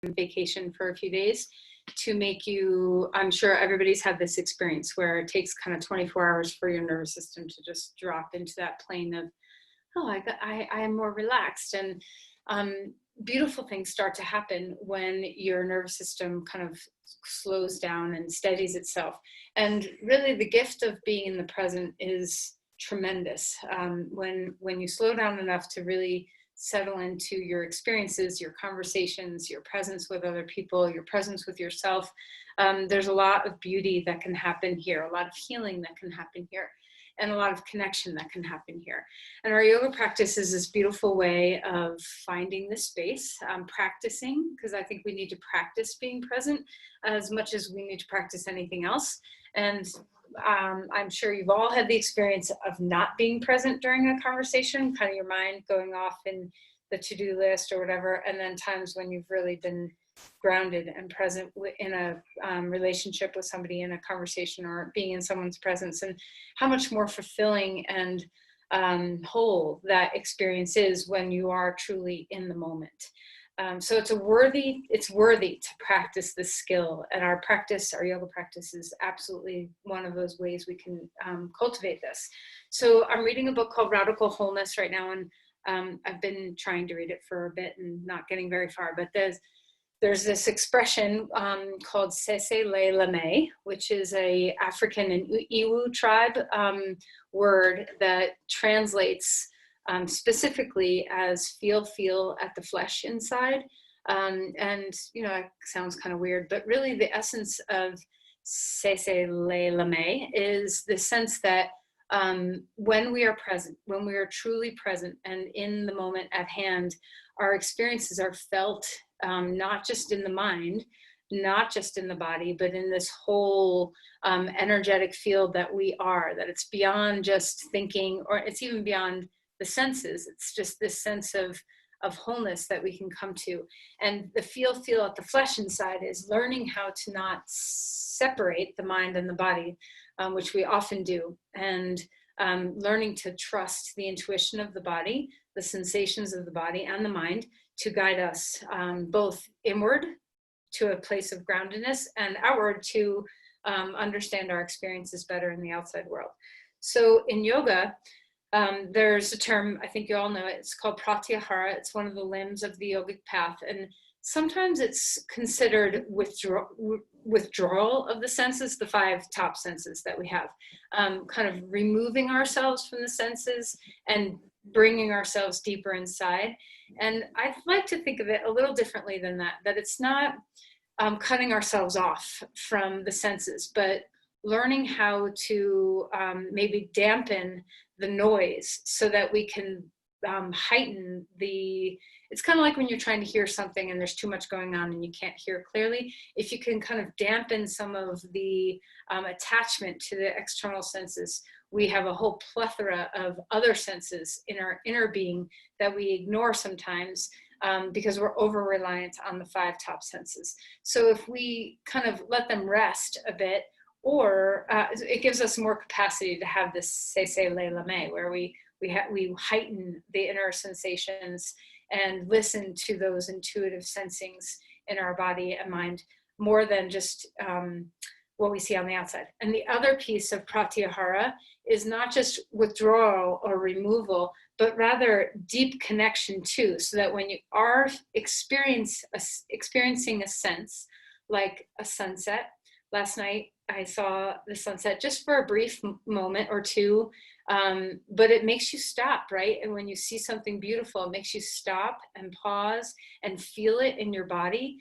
vacation for a few days to make you, I'm sure everybody's had this experience where it takes kind of 24 hours for your nervous system to just drop into that plane of, oh, I am more relaxed. And beautiful things start to happen when your nervous system kind of slows down and steadies itself. And really the gift of being in the present is tremendous. When you slow down enough to really settle into your experiences, your conversations, your presence with other people, your presence with yourself, there's a lot of beauty that can happen here, a lot of healing that can happen here, and a lot of connection that can happen here. And our yoga practice is this beautiful way of finding this space, practicing, because I think we need to practice being present as much as we need to practice anything else. And I'm sure you've all had the experience of not being present during a conversation, kind of your mind going off in the to-do list or whatever, and then times when you've really been grounded and present in a relationship with somebody, in a conversation, or being in someone's presence, and how much more fulfilling and whole that experience is when you are truly in the moment. So it's worthy to practice this skill, and our yoga practice is absolutely one of those ways we can cultivate this. So I'm reading a book called Radical Wholeness right now, and I've been trying to read it for a bit and not getting very far, but there's this expression called Seselelame, which is a African and Iwu tribe word that translates specifically as feel at the flesh inside. And, it sounds kind of weird, but really the essence of Seselelame is the sense that when we are present, when we are truly present and in the moment at hand, our experiences are felt not just in the mind, not just in the body, but in this whole energetic field that we are, that it's beyond just thinking, or it's even beyond the senses. It's just this sense of wholeness that we can come to. And the feel at the flesh inside is learning how to not separate the mind and the body, which we often do, and learning to trust the intuition of the body, the sensations of the body and the mind, to guide us both inward to a place of groundedness and outward to understand our experiences better in the outside world. So in yoga, there's a term, I think you all know it, it's called pratyahara. It's one of the limbs of the yogic path. And sometimes it's considered withdrawal of the senses, the 5 top senses that we have, kind of removing ourselves from the senses and bringing ourselves deeper inside. And I'd like to think of it a little differently than that it's not cutting ourselves off from the senses, but learning how to maybe dampen the noise so that we can heighten it's kind of like when you're trying to hear something and there's too much going on and you can't hear clearly. If you can kind of dampen some of the attachment to the external senses, we have a whole plethora of other senses in our inner being that we ignore sometimes because we're over-reliant on the 5 top senses. So if we kind of let them rest a bit, or it gives us more capacity to have this Seselelame, where we heighten the inner sensations and listen to those intuitive sensings in our body and mind more than just what we see on the outside. And the other piece of pratyahara is not just withdrawal or removal, but rather deep connection too, so that when you are experiencing a sense, like a sunset. Last night, I saw the sunset just for a brief moment or two, but it makes you stop, right? And when you see something beautiful, it makes you stop and pause and feel it in your body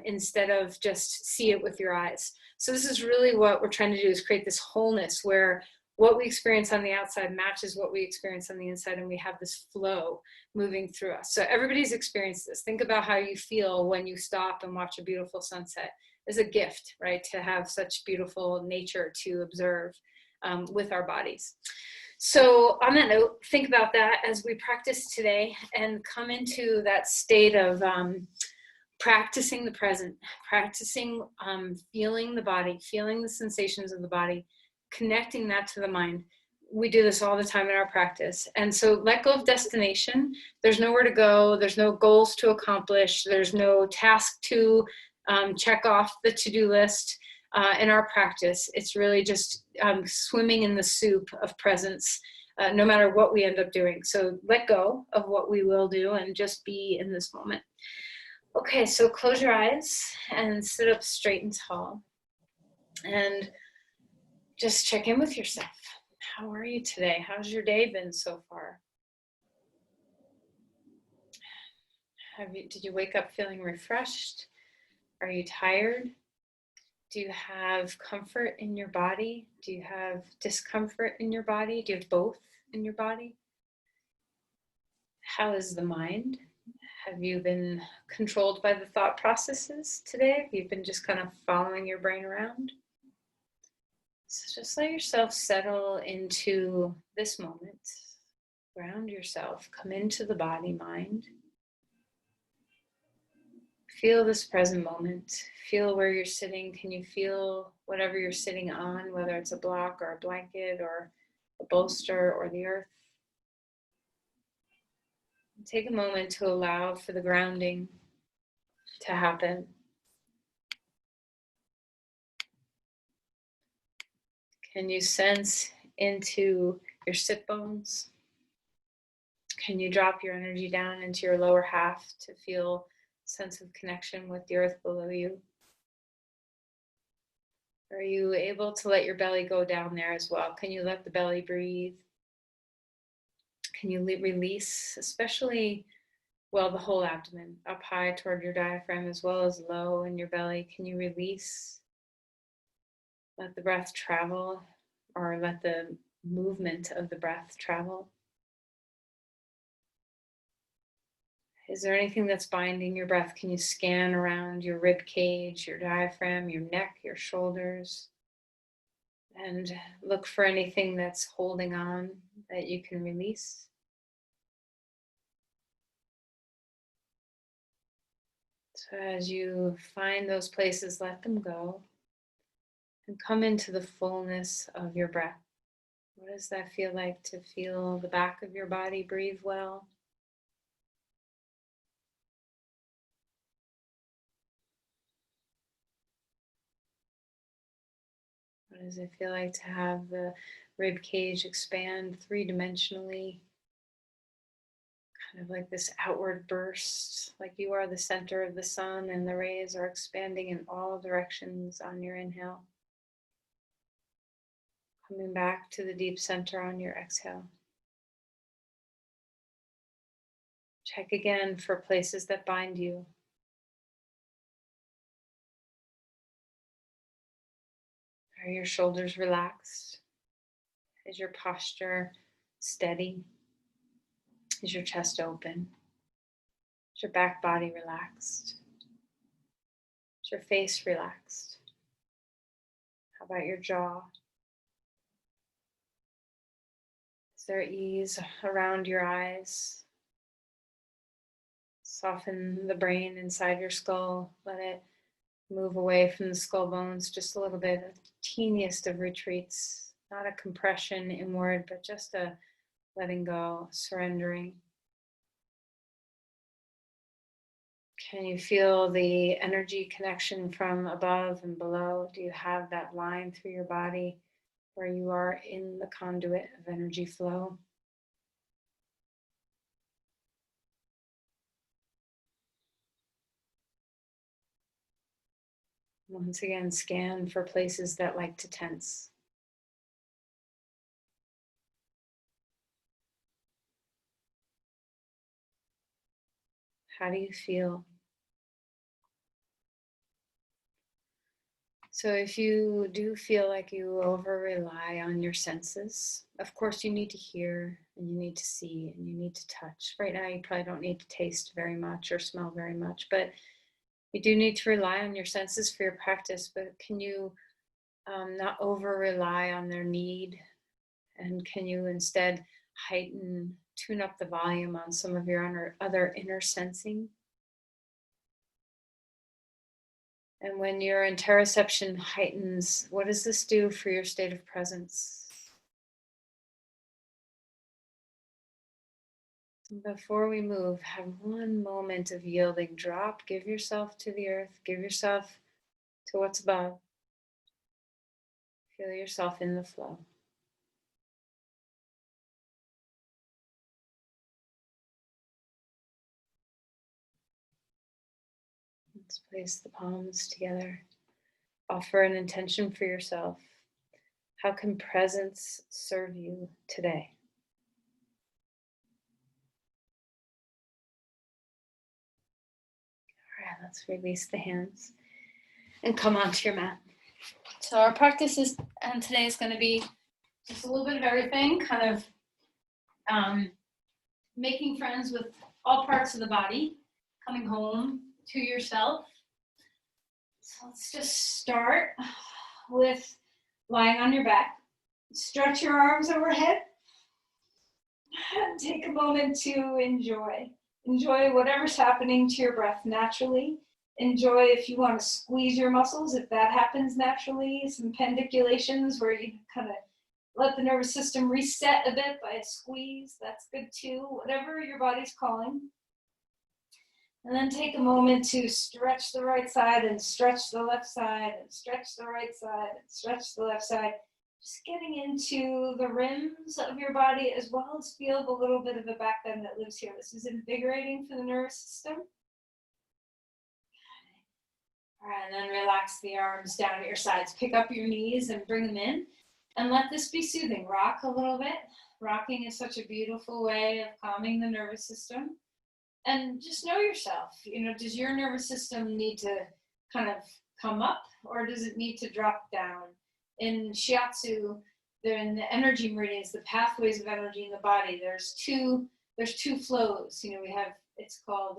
instead of just see it with your eyes. So this is really what we're trying to do, is create this wholeness where what we experience on the outside matches what we experience on the inside, and we have this flow moving through us. So everybody's experienced this. Think about how you feel when you stop and watch a beautiful sunset. It's a gift, right, to have such beautiful nature to observe with our bodies. So on that note, think about that as we practice today and come into that state of practicing the present, practicing feeling the body, feeling the sensations of the body, connecting that to the mind, we do this all the time in our practice. And so let go of destination. There's nowhere to go. There's no goals to accomplish. There's no task to check off the to-do list in our practice. It's really just swimming in the soup of presence, no matter what we end up doing. So let go of what we will do and just be in this moment. Okay, so close your eyes and sit up straight and tall. And just check in with yourself. How are you today? How's your day been so far? Did you wake up feeling refreshed? Are you tired? Do you have comfort in your body? Do you have discomfort in your body? Do you have both in your body? How is the mind? Have you been controlled by the thought processes today? Have you been just kind of following your brain around? So just let yourself settle into this moment. Ground yourself. Come into the body, mind. Feel this present moment. Feel where you're sitting. Can you feel whatever you're sitting on, whether it's a block or a blanket or a bolster or the earth? Take a moment to allow for the grounding to happen. Can you sense into your sit bones? Can you drop your energy down into your lower half to feel a sense of connection with the earth below you? Are you able to let your belly go down there as well? Can you let the belly breathe? Can you release, especially, well, the whole abdomen, up high toward your diaphragm as well as low in your belly? Can you release? Let the breath travel, or let the movement of the breath travel. Is there anything that's binding your breath? Can you scan around your rib cage, your diaphragm, your neck, your shoulders, and look for anything that's holding on that you can release? So as you find those places, let them go and come into the fullness of your breath. What does that feel like to feel the back of your body breathe well? What does it feel like to have the rib cage expand three-dimensionally? Kind of like this outward burst, like you are the center of the sun and the rays are expanding in all directions on your inhale. Coming back to the deep center on your exhale. Check again for places that bind you. Are your shoulders relaxed? Is your posture steady? Is your chest open? Is your back body relaxed? Is your face relaxed? How about your jaw? Is there ease around your eyes? Soften the brain inside your skull. Let it move away from the skull bones just a little bit. The teeniest of retreats. Not a compression inward, but just a letting go, surrendering. Can you feel the energy connection from above and below? Do you have that line through your body where you are in the conduit of energy flow? Once again, scan for places that like to tense. How do you feel? So if you do feel like you over rely on your senses, of course you need to hear and you need to see and you need to touch. Right now you probably don't need to taste very much or smell very much, but you do need to rely on your senses for your practice. But can you not over rely on their need? And can you instead tune up the volume on some of your other inner sensing? And when your interoception heightens, what does this do for your state of presence? Before we move, have one moment of yielding. Drop, give yourself to the earth, give yourself to what's above. Feel yourself in the flow. Let's place the palms together. Offer an intention for yourself. How can presence serve you today? All right, let's release the hands and come onto your mat. So our practice is, and today is going to be just a little bit of everything, kind of making friends with all parts of the body, coming home to yourself. So let's just start with lying on your back. Stretch your arms overhead and take a moment to enjoy. Enjoy whatever's happening to your breath naturally. Enjoy if you want to squeeze your muscles, if that happens naturally, some pendiculations where you kind of let the nervous system reset a bit by a squeeze, that's good too, whatever your body's calling. And then take a moment to stretch the right side and stretch the left side and stretch the right side and stretch the left side. Just getting into the rims of your body as well as feel the little bit of a back bend that lives here. This is invigorating for the nervous system. All right, and then relax the arms down at your sides. Pick up your knees and bring them in. And let this be soothing. Rock a little bit. Rocking is such a beautiful way of calming the nervous system. And just know yourself. You know, does your nervous system need to kind of come up or does it need to drop down? In shiatsu, they're in the energy meridians, the pathways of energy in the body. There's two flows. You know, we have, it's called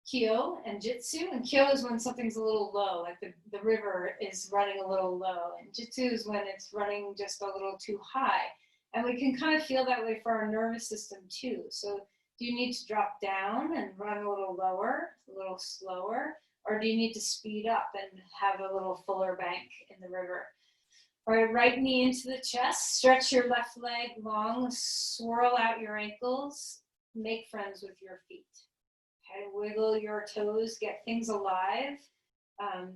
Kyo and Jitsu. And Kyo is when something's a little low, like the river is running a little low. And Jitsu is when it's running just a little too high. And we can kind of feel that way for our nervous system too. So do you need to drop down and run a little lower, a little slower? Or do you need to speed up and have a little fuller bank in the river? All right, right knee into the chest. Stretch your left leg long. Swirl out your ankles. Make friends with your feet. Okay, wiggle your toes, get things alive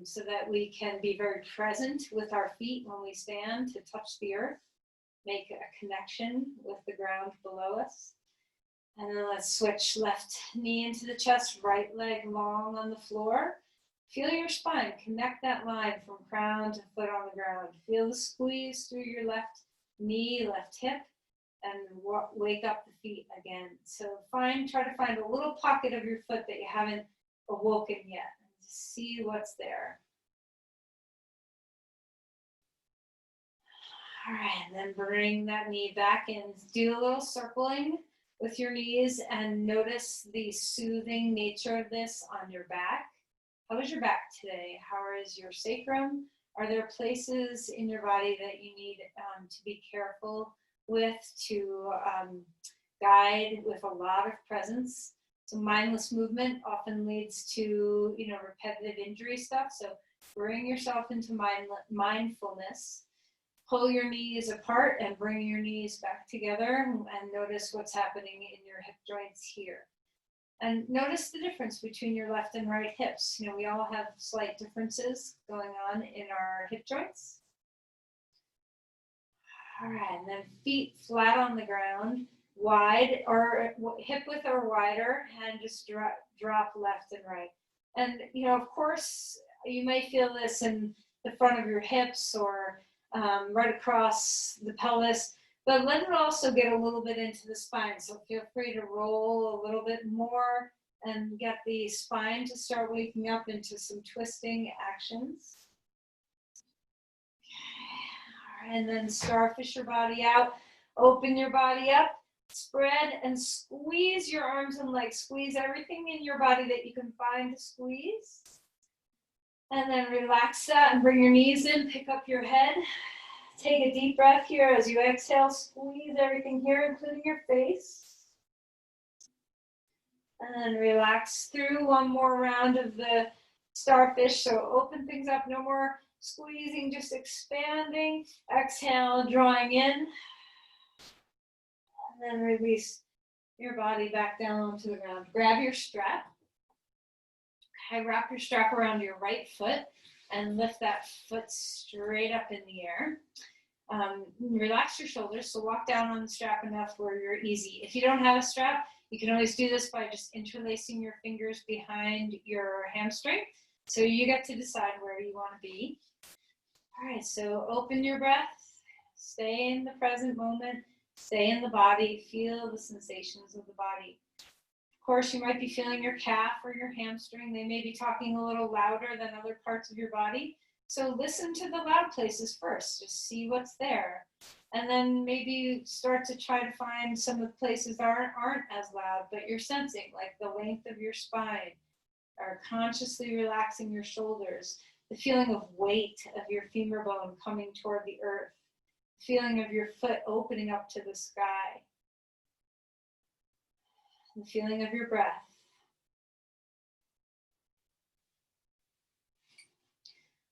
so that we can be very present with our feet when we stand to touch the earth, make a connection with the ground below us. And then let's switch left knee into the chest, right leg long on the floor. Feel your spine, connect that line from crown to foot on the ground. Feel the squeeze through your left knee, left hip, and wake up the feet again. So try to find a little pocket of your foot that you haven't awoken yet. And see what's there. All right, and then bring that knee back in. Do a little circling with your knees and notice the soothing nature of this on your back. How is your back today? How is your sacrum? Are there places in your body that you need to be careful with, to guide with a lot of presence? So mindless movement often leads to, you know, repetitive injury stuff. So bring yourself into mindfulness. Pull your knees apart and bring your knees back together and notice what's happening in your hip joints here. And notice the difference between your left and right hips. You know, we all have slight differences going on in our hip joints. All right, and then feet flat on the ground, wide or hip width or wider, and just drop left and right. And, you know, of course, you may feel this in the front of your hips or right across the pelvis, but let it also get a little bit into the spine. So feel free to roll a little bit more and get the spine to start waking up into some twisting actions. And then starfish your body out, open your body up, spread and squeeze your arms and legs. Squeeze everything in your body that you can find to squeeze. And then relax that and bring your knees in, pick up your head. Take a deep breath here as you exhale, squeeze everything here, including your face. And then relax through one more round of the starfish. So open things up, no more squeezing, just expanding. Exhale, drawing in. And then release your body back down onto the ground. Grab your strap. Okay, wrap your strap around your right foot and lift that foot straight up in the air. Relax your shoulders, so walk down on the strap enough where you're easy. If you don't have a strap, you can always do this by just interlacing your fingers behind your hamstring. So you get to decide where you want to be. All right, so open your breath, stay in the present moment, stay in the body, feel the sensations of the body. Of course, you might be feeling your calf or your hamstring. They may be talking a little louder than other parts of your body. So listen to the loud places first, just see what's there. And then maybe start to try to find some of the places that aren't as loud, but you're sensing, like the length of your spine, or consciously relaxing your shoulders, the feeling of weight of your femur bone coming toward the earth, the feeling of your foot opening up to the sky, the feeling of your breath.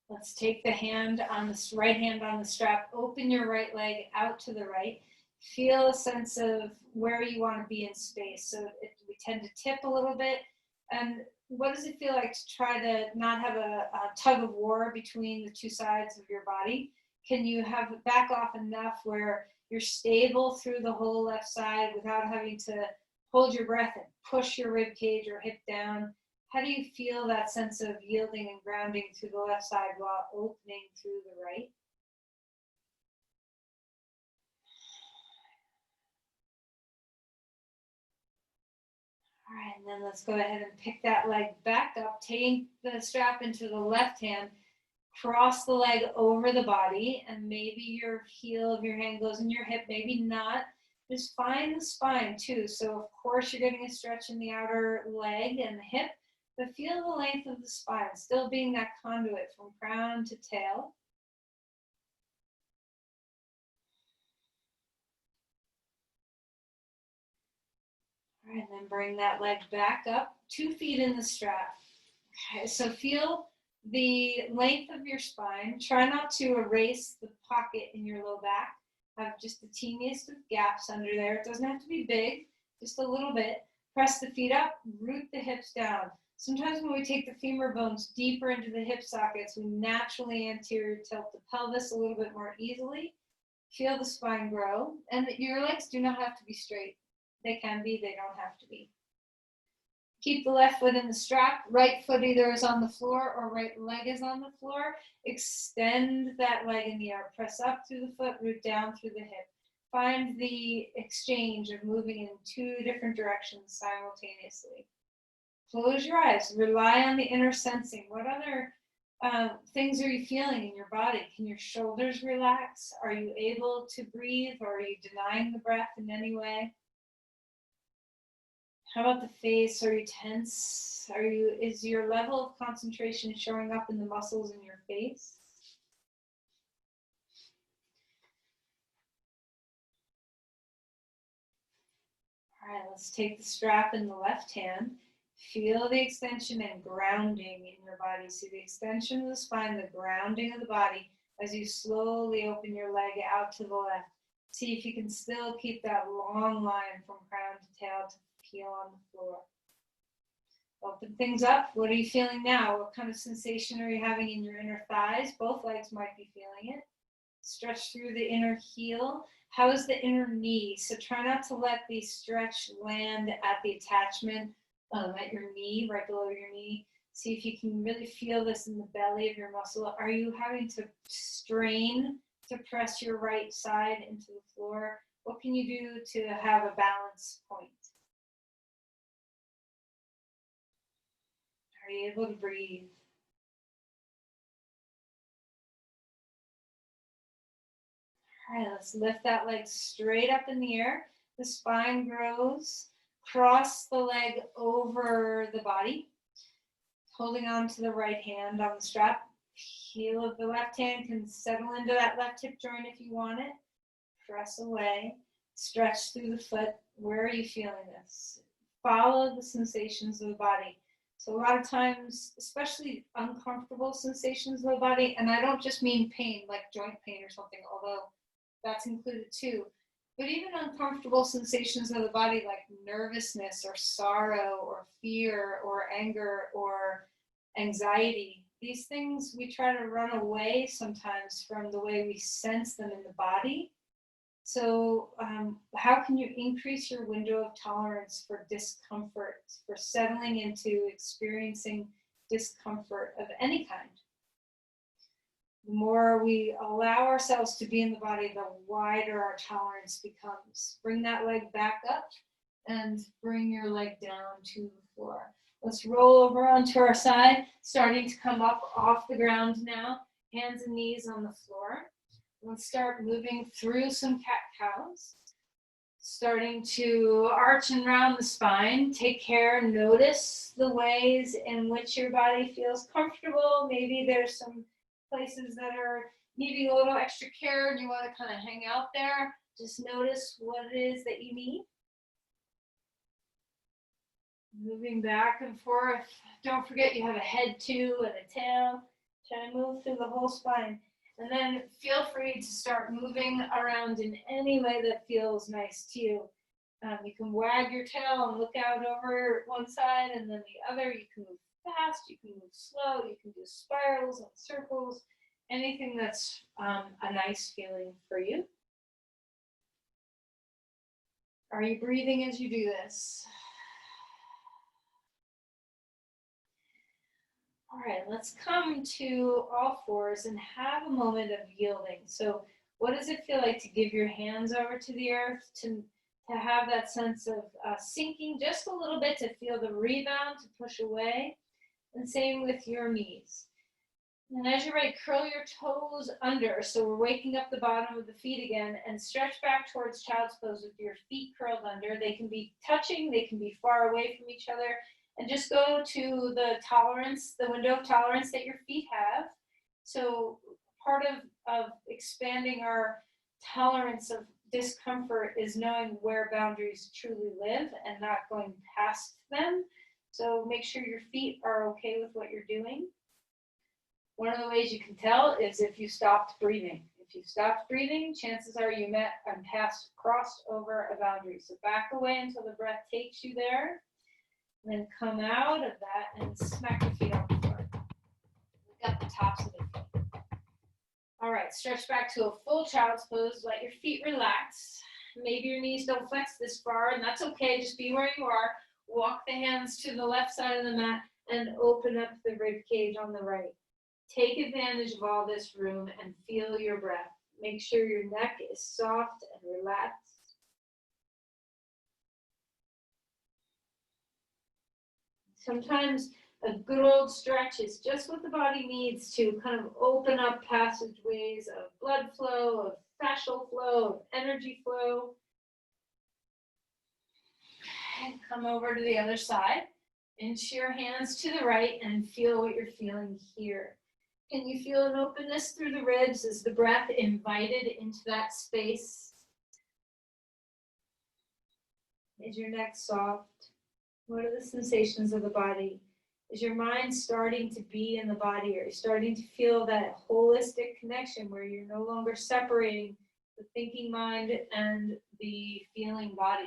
Let's take the hand on the right hand on the strap, open your right leg out to the right. Feel a sense of where you want to be in space. So we tend to tip a little bit. And what does it feel like to try to not have a tug of war between the two sides of your body? Can you have it back off enough where you're stable through the whole left side without having to hold your breath and push your rib cage or hip down? How do you feel that sense of yielding and grounding through the left side while opening through the right? All right, and then let's go ahead and pick that leg back up, take the strap into the left hand, cross the leg over the body, and maybe your heel of your hand goes in your hip, maybe not. Just find the spine too. So of course you're getting a stretch in the outer leg and the hip, but feel the length of the spine, still being that conduit from crown to tail. All right, and then bring that leg back up, 2 feet in the strap. Okay, so feel the length of your spine. Try not to erase the pocket in your low back. Have just the teeniest of gaps under there. It doesn't have to be big, just a little bit. Press the feet up, root the hips down. Sometimes when we take the femur bones deeper into the hip sockets, we naturally anterior tilt the pelvis a little bit more easily. Feel the spine grow, and your legs do not have to be straight. They can be, they don't have to be. Keep the left foot in the strap, right foot either is on the floor or right leg is on the floor. Extend that leg in the air, press up through the foot, root down through the hip. Find the exchange of moving in 2 different directions simultaneously. Close your eyes, rely on the inner sensing. What other things are you feeling in your body? Can your shoulders relax? Are you able to breathe, or are you denying the breath in any way? How about the face? Are you tense? Is your level of concentration showing up in the muscles in your face? All right, let's take the strap in the left hand. Feel the extension and grounding in your body. See the extension of the spine, the grounding of the body as you slowly open your leg out to the left. See if you can still keep that long line from crown to tail to heel on the floor. Open things up. What are you feeling now? What kind of sensation are you having in your inner thighs? Both legs might be feeling it. Stretch through the inner heel. How is the inner knee? So try not to let the stretch land at the attachment at your knee, right below your knee. See if you can really feel this in the belly of your muscle. Are you having to strain to press your right side into the floor? What can you do to have a balance point? Are you able to breathe? All right, let's lift that leg straight up in the air. The spine grows. Cross the leg over the body, holding on to the right hand on the strap. Heel of the left hand can settle into that left hip joint if you want it. Press away. Stretch through the foot. Where are you feeling this? Follow the sensations of the body. So a lot of times, especially uncomfortable sensations of the body, and I don't just mean pain, like joint pain or something, although that's included too. But even uncomfortable sensations of the body like nervousness or sorrow or fear or anger or anxiety, these things we try to run away sometimes from the way we sense them in the body. So, how can you increase your window of tolerance for discomfort, for settling into experiencing discomfort of any kind? The more we allow ourselves to be in the body, the wider our tolerance becomes. Bring that leg back up and bring your leg down to the floor. Let's roll over onto our side, starting to come up off the ground now, hands and knees on the floor. Let's start moving through some cat-cows, starting to arch and round the spine. Take care, notice the ways in which your body feels comfortable. Maybe there's some places that are needing a little extra care and you want to kind of hang out there. Just notice what it is that you need. Moving back and forth. Don't forget you have a head too and a tail. Try to move through the whole spine. And then feel free to start moving around in any way that feels nice to you. You can wag your tail and look out over one side and then the other. You can move fast, you can move slow, you can do spirals and circles, anything that's a nice feeling for you. Are you breathing as you do this? All right, let's come to all fours and have a moment of yielding. So what does it feel like to give your hands over to the earth, to have that sense of sinking just a little bit, to feel the rebound, to push away? And same with your knees. And as you're ready, curl your toes under. So we're waking up the bottom of the feet again and stretch back towards child's pose with your feet curled under. They can be touching, they can be far away from each other. And just go to the tolerance, the window of tolerance that your feet have. So part of expanding our tolerance of discomfort is knowing where boundaries truly live and not going past them. So make sure your feet are okay with what you're doing. One of the ways you can tell is if you stopped breathing. If you stopped breathing, chances are you met and crossed over a boundary. So back away until the breath takes you there. And then come out of that and smack your feet on the floor. Look at the tops of the feet. All right, stretch back to a full child's pose. Let your feet relax. Maybe your knees don't flex this far, and that's okay. Just be where you are. Walk the hands to the left side of the mat and open up the rib cage on the right. Take advantage of all this room and feel your breath. Make sure your neck is soft and relaxed. Sometimes a good old stretch is just what the body needs to kind of open up passageways of blood flow, of fascial flow, of energy flow. And come over to the other side. Inch your hands to the right and feel what you're feeling here. Can you feel an openness through the ribs? Is the breath invited into that space? Is your neck soft? What are the sensations of the body? Is your mind starting to be in the body? Are you starting to feel that holistic connection where you're no longer separating the thinking mind and the feeling body?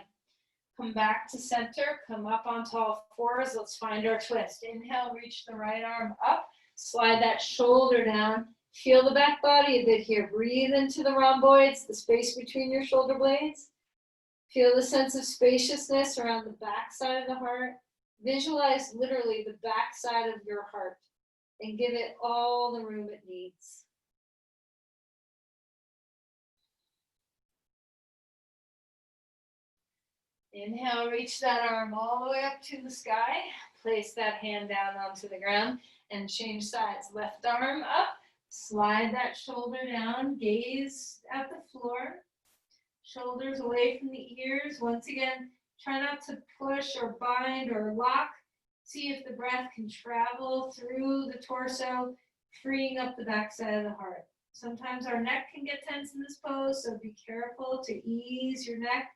Come back to center, come up onto all fours. Let's find our twist. Inhale, reach the right arm up, slide that shoulder down. Feel the back body a bit here. Breathe into the rhomboids, the space between your shoulder blades. Feel the sense of spaciousness around the back side of the heart. Visualize literally the back side of your heart and give it all the room it needs. Inhale, reach that arm all the way up to the sky. Place that hand down onto the ground and change sides. Left arm up, slide that shoulder down, gaze at the floor. Shoulders away from the ears. Once again, try not to push or bind or lock. See if the breath can travel through the torso, freeing up the backside of the heart. Sometimes our neck can get tense in this pose, so be careful to ease your neck.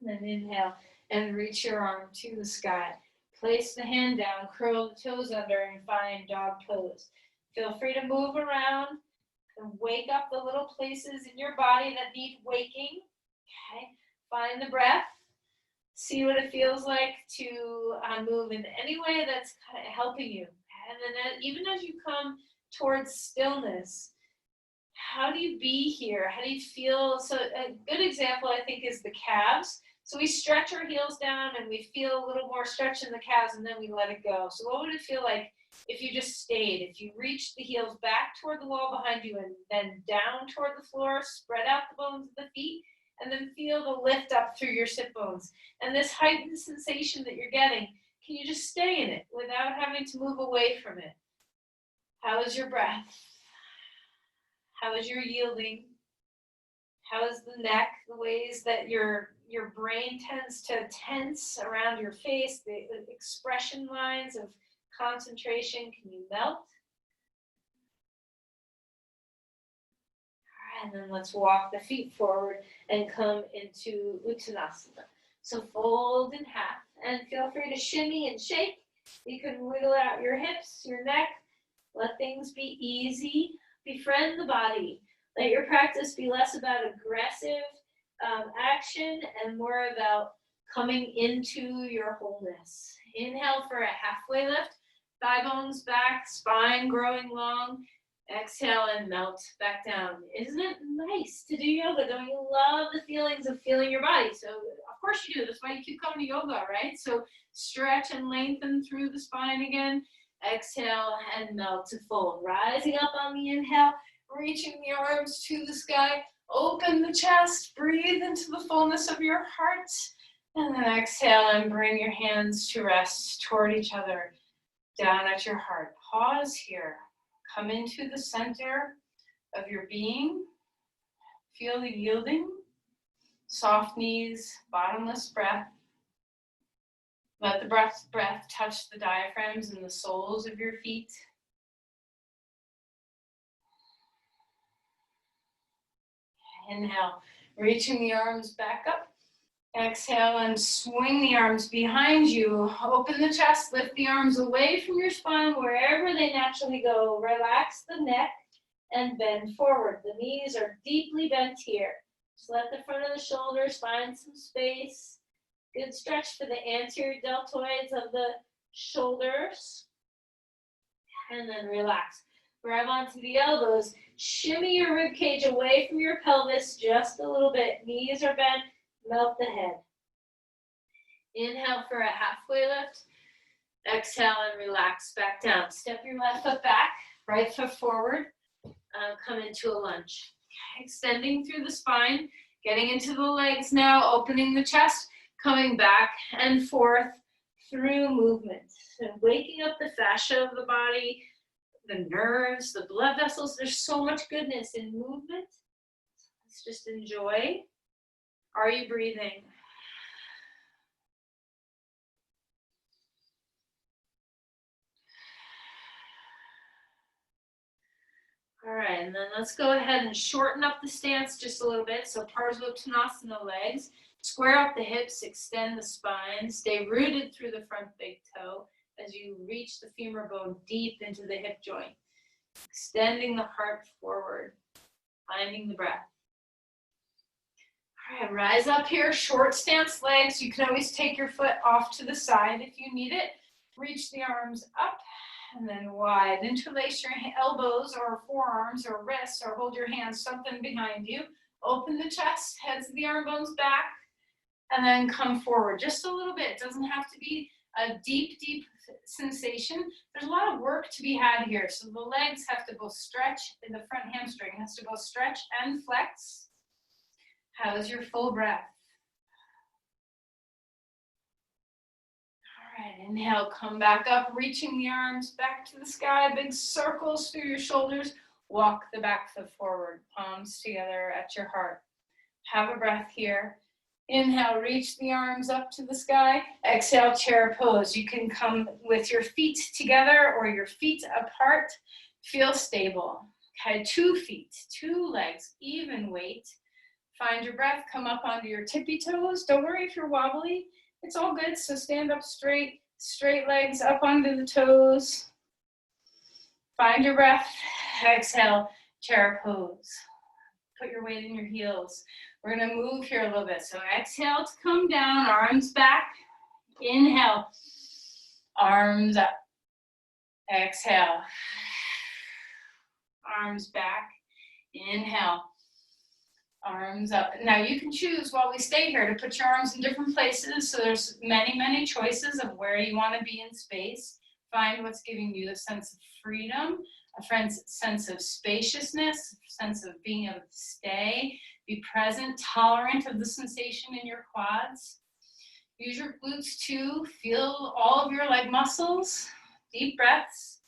And then inhale and reach your arm to the sky. Place the hand down, curl the toes under, and find dog pose. Feel free to move around. And wake up the little places in your body that need waking. Okay, find the breath. See what it feels like to move in any way that's kind of helping you. And then even as you come towards stillness, how do you be here? How do you feel? So a good example, I think, is the calves. So we stretch our heels down and we feel a little more stretch in the calves and then we let it go. So what would it feel like if you just stayed? If you reached the heels back toward the wall behind you and then down toward the floor, spread out the bones of the feet, and then feel the lift up through your sit bones. And this heightened sensation that you're getting, can you just stay in it without having to move away from it? How is your breath? How is your yielding? How is the neck? The ways that your brain tends to tense around your face, the expression lines of concentration, can you melt? All right, and then let's walk the feet forward and come into Uttanasana. So fold in half and feel free to shimmy and shake. You can wiggle out your hips, your neck. Let things be easy. Befriend the body. Let your practice be less about aggressive action and more about coming into your wholeness. Inhale for a halfway lift. Thigh bones back, spine growing long. Exhale and melt back down. Isn't it nice to do yoga? Don't you love the feelings of feeling your body? So of course you do. That's why you keep coming to yoga, right? So stretch and lengthen through the spine again. Exhale and melt to fold. Rising up on the inhale, reaching the arms to the sky. Open the chest, breathe into the fullness of your heart. And then exhale and bring your hands to rest toward each other, down at your heart. Pause here. Come into the center of your being. Feel the yielding, soft knees, bottomless breath. Let the breath touch the diaphragms and the soles of your feet. Inhale, reaching the arms back up. Exhale and swing the arms behind you. Open the chest, lift the arms away from your spine wherever they naturally go. Relax the neck and bend forward. The knees are deeply bent here. Just let the front of the shoulders find some space. Good stretch for the anterior deltoids of the shoulders. And then relax. Grab onto the elbows. Shimmy your rib cage away from your pelvis just a little bit. Knees are bent. Melt the head. Inhale for a halfway lift. Exhale and relax back down. Step your left foot back, right foot forward. Come into a lunge. Okay. Extending through the spine, getting into the legs now, opening the chest, coming back and forth through movement. So waking up the fascia of the body, the nerves, the blood vessels. There's so much goodness in movement. Let's just enjoy. Are you breathing? All right, and then let's go ahead and shorten up the stance just a little bit. So Parsvottanasana legs, square up the hips, extend the spine, stay rooted through the front big toe as you reach the femur bone deep into the hip joint. Extending the heart forward, finding the breath. All right, rise up here, short stance legs. You can always take your foot off to the side if you need it. Reach the arms up and then wide. Interlace your elbows or forearms or wrists or hold your hands, something behind you. Open the chest, heads of the arm bones back, and then come forward just a little bit. It doesn't have to be a deep, deep sensation. There's a lot of work to be had here. So the legs have to both stretch, and the front hamstring has to both stretch and flex. How is your full breath? All right, inhale, come back up, reaching the arms back to the sky, big circles through your shoulders. Walk the back foot forward, palms together at your heart. Have a breath here. Inhale, reach the arms up to the sky. Exhale, chair pose. You can come with your feet together or your feet apart. Feel stable. Okay, 2 feet, 2 legs, even weight. Find your breath, come up onto your tippy toes. Don't worry if you're wobbly. It's all good. So stand up straight, straight legs up onto the toes. Find your breath. Exhale Chair pose. Put your weight in your heels. We're gonna move here a little bit. So exhale to come down, arms back. Inhale, arms up. Exhale, arms back. Inhale, arms up. Now you can choose while we stay here to put your arms in different places. So there's many, many choices of where you want to be in space. Find what's giving you a sense of freedom, a sense of spaciousness, a sense of being able to stay, be present, tolerant of the sensation in your quads. Use your glutes too. Feel all of your leg muscles. Deep breaths.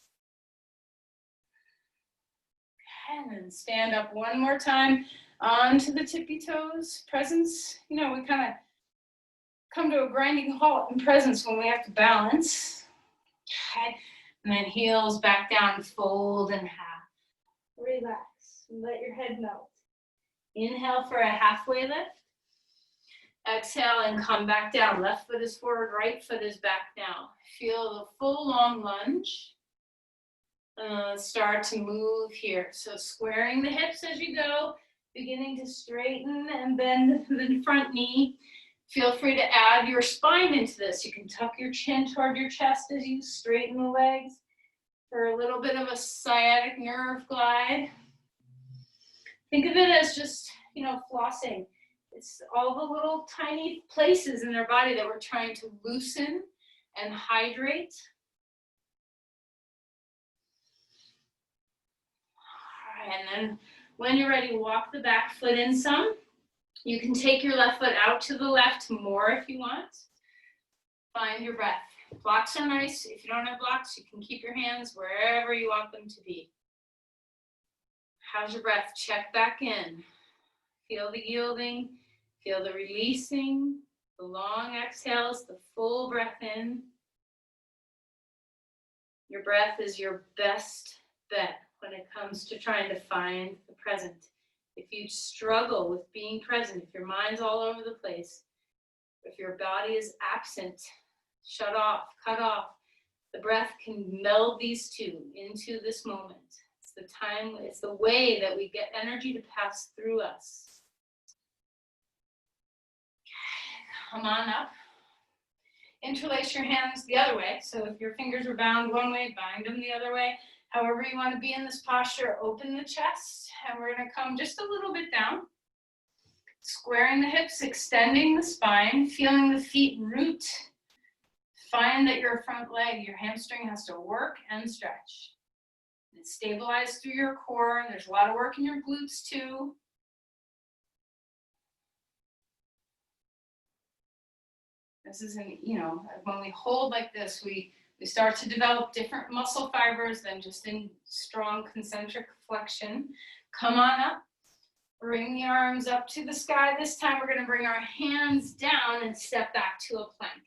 And then stand up one more time onto the tippy toes. Presence, you know, we kind of come to a grinding halt in presence when we have to balance. Okay. And then heels back down, fold in half. Relax, let your head melt. Inhale for a halfway lift. Exhale and come back down. Left foot is forward, right foot is back now. Feel the full long lunge. Start to move here. So squaring the hips as you go, beginning to straighten and bend the front knee. Feel free to add your spine into this. You can tuck your chin toward your chest as you straighten the legs for a little bit of a sciatic nerve glide. Think of it as just, you know, flossing. It's all the little tiny places in their body that we're trying to loosen and hydrate. All right, and then when you're ready, walk the back foot in some. You can take your left foot out to the left more if you want. Find your breath. Blocks are nice. If you don't have blocks, you can keep your hands wherever you want them to be. How's your breath? Check back in. Feel the yielding, feel the releasing, the long exhales, the full breath in. Your breath is your best bet when it comes to trying to find the present. If you struggle with being present, if your mind's all over the place, if your body is absent, shut off, cut off, the breath can meld these two into this moment. It's the time, it's the way that we get energy to pass through us. Come on up. Interlace your hands the other way. So if your fingers are bound one way, bind them the other way. However you want to be in this posture, open the chest, and we're going to come just a little bit down. Squaring the hips, extending the spine, feeling the feet root. Find that your front leg, your hamstring has to work and stretch. It's stabilized through your core. There's a lot of work in your glutes too. This isn't, you know, when we hold like this, we start to develop different muscle fibers than just in strong concentric flexion. Come on up. Bring the arms up to the sky. This time we're going to bring our hands down and step back to a plank.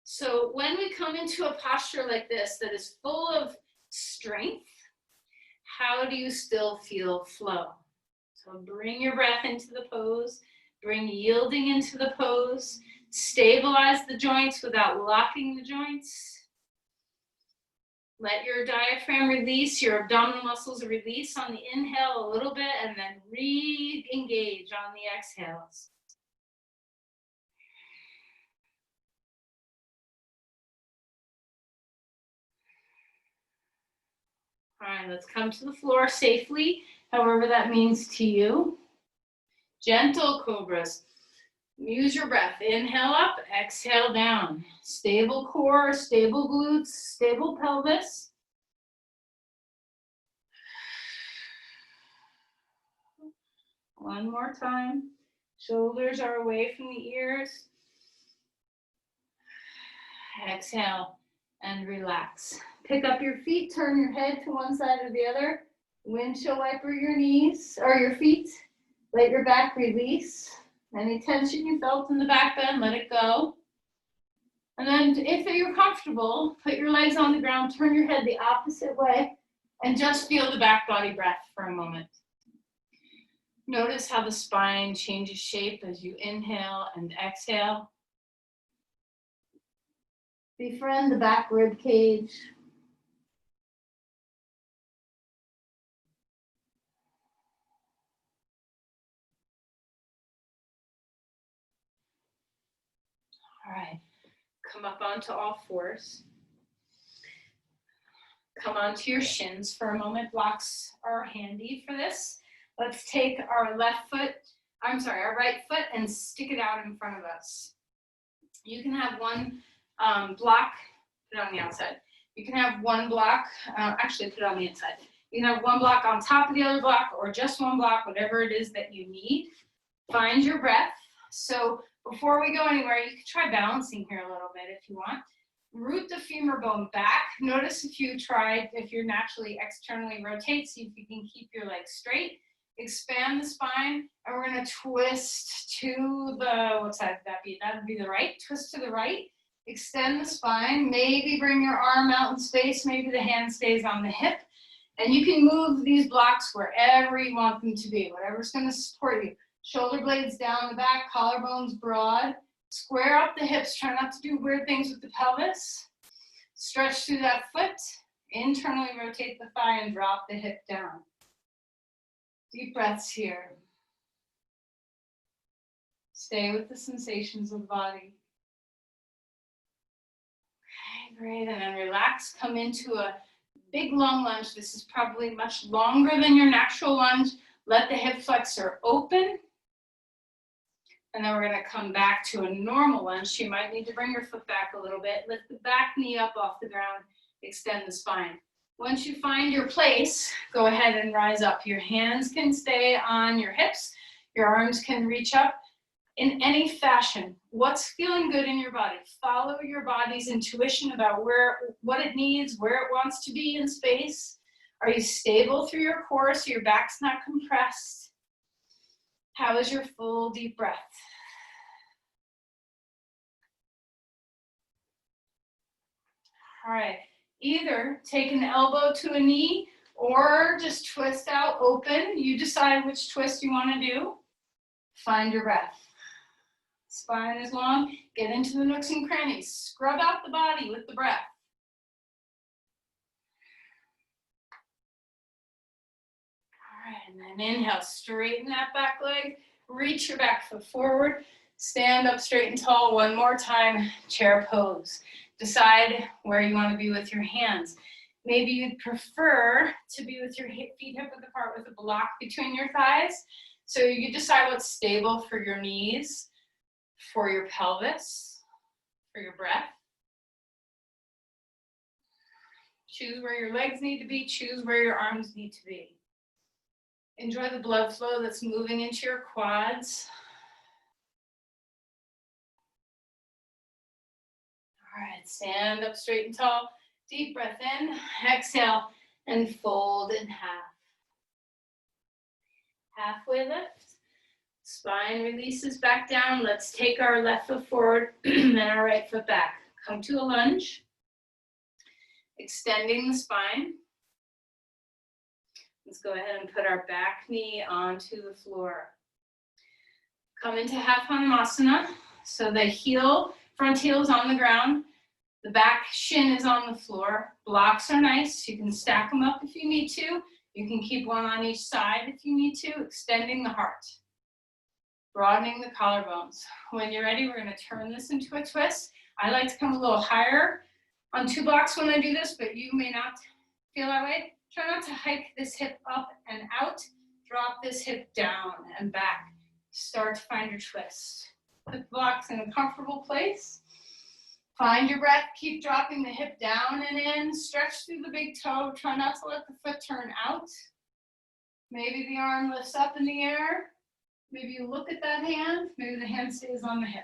So when we come into a posture like this that is full of strength, how do you still feel flow? So bring your breath into the pose. Bring yielding into the pose. Stabilize the joints without locking the joints. Let your diaphragm release, your abdominal muscles release on the inhale a little bit, and then re-engage on the exhales. All right, let's come to the floor safely, however that means to you. Gentle cobras. Use your breath. Inhale up, exhale down. Stable core, stable glutes, stable pelvis. One more time. Shoulders are away from the ears. Exhale and relax. Pick up your feet, turn your head to one side or the other. Windshield wiper your knees or your feet. Let your back release. Any tension you felt in the back bend, let it go. And then if you're comfortable, put your legs on the ground, turn your head the opposite way, and just feel the back body breath for a moment. Notice how the spine changes shape as you inhale and exhale. Befriend the back rib cage. right. Come up onto all fours. Come onto your shins for a moment. Blocks are handy for this. Let's take our our right foot and stick it out in front of us. You can have one block, put it on the outside. You can have one block, actually put it on the inside. You can have one block on top of the other block or just one block, whatever it is that you need. Find your breath. So before we go anywhere, you can try balancing here a little bit if you want. Root the femur bone back. Notice if you're naturally externally rotate, see if you can keep your legs straight. Expand the spine, and we're gonna twist to the, what side would that be? That would be the right, twist to the right. Extend the spine, maybe bring your arm out in space, maybe the hand stays on the hip. And you can move these blocks wherever you want them to be, whatever's gonna support you. Shoulder blades down the back, collarbones broad. Square up the hips, try not to do weird things with the pelvis. Stretch through that foot, internally rotate the thigh and drop the hip down. Deep breaths here. Stay with the sensations of the body. Okay, great, and then relax, come into a big long lunge. This is probably much longer than your natural lunge. Let the hip flexor open. And then we're gonna come back to a normal lunge. You might need to bring your foot back a little bit. Lift the back knee up off the ground, extend the spine. Once you find your place, go ahead and rise up. Your hands can stay on your hips. Your arms can reach up in any fashion. What's feeling good in your body? Follow your body's intuition about what it needs, where it wants to be in space. Are you stable through your core so your back's not compressed? How is your full deep breath? All right, either take an elbow to a knee or just twist out open. You decide which twist you want to do. Find your breath. Spine is long, get into the nooks and crannies. Scrub out the body with the breath. All right, and then inhale, straighten that back leg, reach your back foot forward, stand up straight and tall. One more time, chair pose. Decide where you want to be with your hands. Maybe you'd prefer to be with your feet hip width apart with a block between your thighs. So you decide what's stable for your knees, for your pelvis, for your breath. Choose where your legs need to be, choose where your arms need to be. Enjoy the blood flow that's moving into your quads. All right, stand up straight and tall. Deep breath in, exhale, and fold in half. Halfway lift. Spine releases back down. Let's take our left foot forward and our right foot back. Come to a lunge. Extending the spine. Let's go ahead and put our back knee onto the floor. Come into half Hanumasana. So the front heel is on the ground. The back shin is on the floor. Blocks are nice. You can stack them up if you need to. You can keep one on each side if you need to. Extending the heart. Broadening the collarbones. When you're ready, we're going to turn this into a twist. I like to come a little higher on 2 blocks when I do this, but you may not feel that way. Try not to hike this hip up and out. Drop this hip down and back. Start to find your twist. Put the blocks in a comfortable place. Find your breath. Keep dropping the hip down and in. Stretch through the big toe. Try not to let the foot turn out. Maybe the arm lifts up in the air. Maybe you look at that hand. Maybe the hand stays on the hip.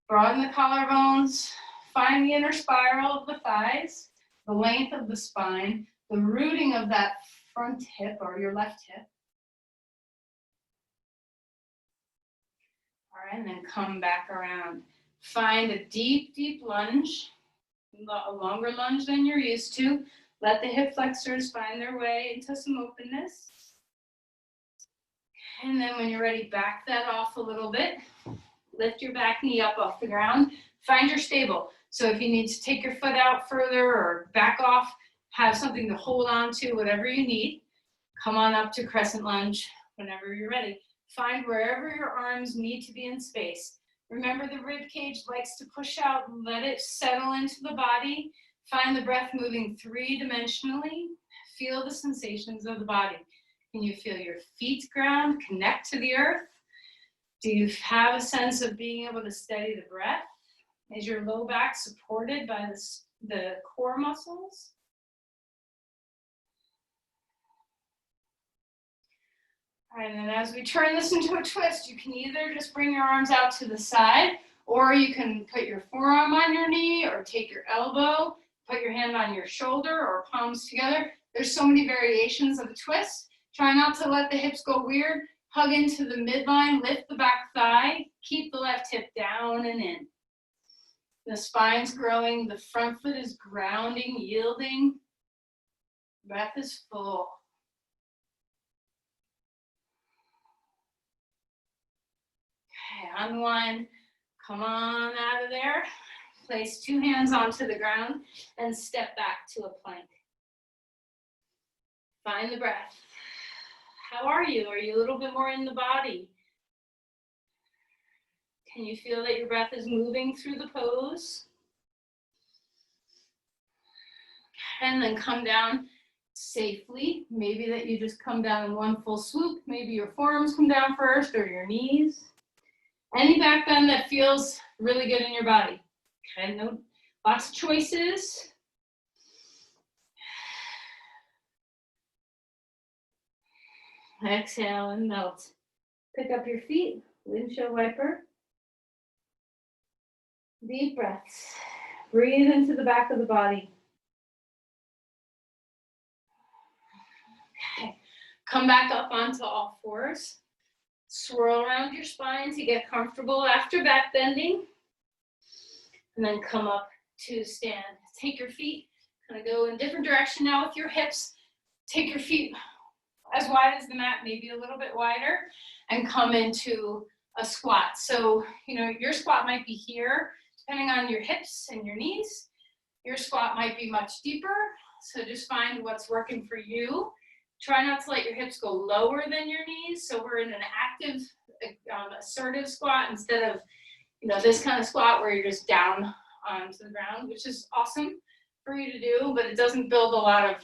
Broaden the collarbones. Find the inner spiral of the thighs, the length of the spine, the rooting of that front hip or your left hip. All right, and then come back around. Find a deep, deep lunge, a longer lunge than you're used to. Let the hip flexors find their way into some openness. And then when you're ready, back that off a little bit. Lift your back knee up off the ground. Find your stable. So if you need to take your foot out further or back off, have something to hold on to, whatever you need. Come on up to crescent lunge whenever you're ready. Find wherever your arms need to be in space. Remember, the rib cage likes to push out, let it settle into the body. Find the breath moving three-dimensionally. Feel the sensations of the body. Can you feel your feet ground, connect to the earth? Do you have a sense of being able to steady the breath? Is your low back supported by the core muscles? All right, and then as we turn this into a twist, you can either just bring your arms out to the side, or you can put your forearm on your knee, or take your elbow, put your hand on your shoulder, or palms together. There's so many variations of a twist. Try not to let the hips go weird. Hug into the midline, lift the back thigh, keep the left hip down and in. The spine's growing, the front foot is grounding, yielding. Breath is full. Okay, unwind, come on out of there. Place two hands onto the ground and step back to a plank. Find the breath. How are you? Are you a little bit more in the body? Can you feel that your breath is moving through the pose? And then come down safely. Maybe that you just come down in one full swoop. Maybe your forearms come down first, or your knees. Any back bend that feels really good in your body. Okay, no, lots of choices. Exhale and melt. Pick up your feet, windshield wiper. Deep breaths. Breathe into the back of the body. Okay, come back up onto all fours. Swirl around your spine to get comfortable after back bending. And then come up to stand. Take your feet, kind of go in different direction now with your hips. Take your feet as wide as the mat, maybe a little bit wider, and come into a squat. So, your squat might be here, depending on your hips and your knees. Your squat might be much deeper, so just find what's working for you. Try not to let your hips go lower than your knees, so we're in an active, assertive squat instead of, this kind of squat where you're just down onto the ground, which is awesome for you to do, but it doesn't build a lot of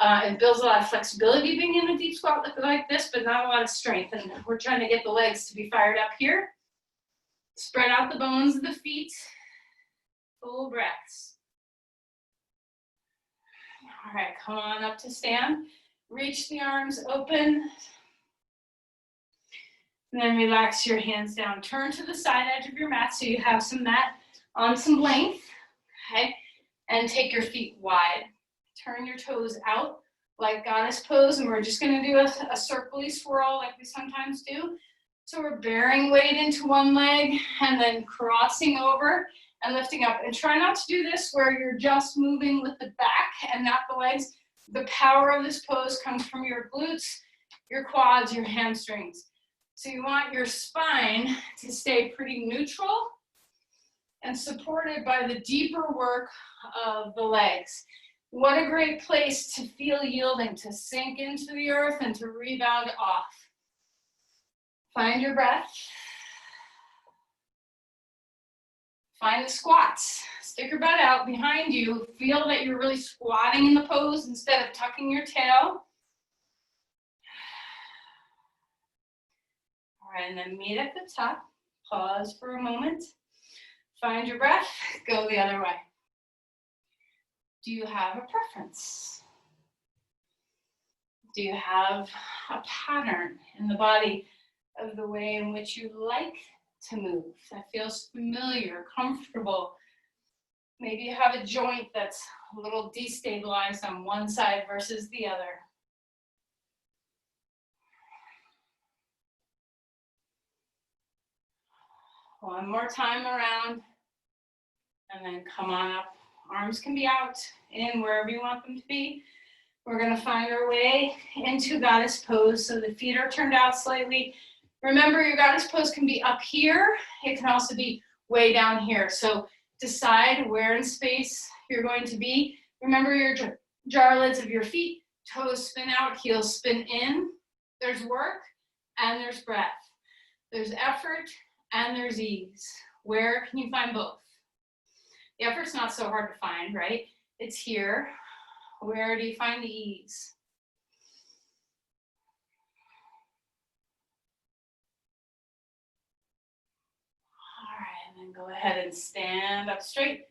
it builds a lot of flexibility being in a deep squat like this, but not a lot of strength. And we're trying to get the legs to be fired up here. Spread out the bones of the feet. Full breaths. All right, come on up to stand. Reach the arms open. And then relax your hands down. Turn to the side edge of your mat so you have some mat on some length. Okay, and take your feet wide. Turn your toes out like goddess pose, and we're just going to do a circle-y swirl like we sometimes do. So we're bearing weight into one leg and then crossing over and lifting up. And try not to do this where you're just moving with the back and not the legs. The power of this pose comes from your glutes, your quads, your hamstrings. So you want your spine to stay pretty neutral and supported by the deeper work of the legs. What a great place to feel yielding, to sink into the earth and to rebound off. Find your breath. Find the squats. Stick your butt out behind you. Feel that you're really squatting in the pose instead of tucking your tail. All right, and then meet at the top. Pause for a moment. Find your breath. Go the other way. Do you have a preference? Do you have a pattern in the body of the way in which you like to move that feels familiar, comfortable? Maybe you have a joint that's a little destabilized on one side versus the other. One more time around, and then come on up. Arms can be out, in, wherever you want them to be. We're going to find our way into goddess pose. So the feet are turned out slightly. Remember, your goddess pose can be up here. It can also be way down here. So decide where in space you're going to be. Remember your jar lids of your feet. Toes spin out, heels spin in. There's work and there's breath. There's effort and there's ease. Where can you find both? The effort's not so hard to find, right? It's here. Where do you find the ease? All right, and then go ahead and stand up straight.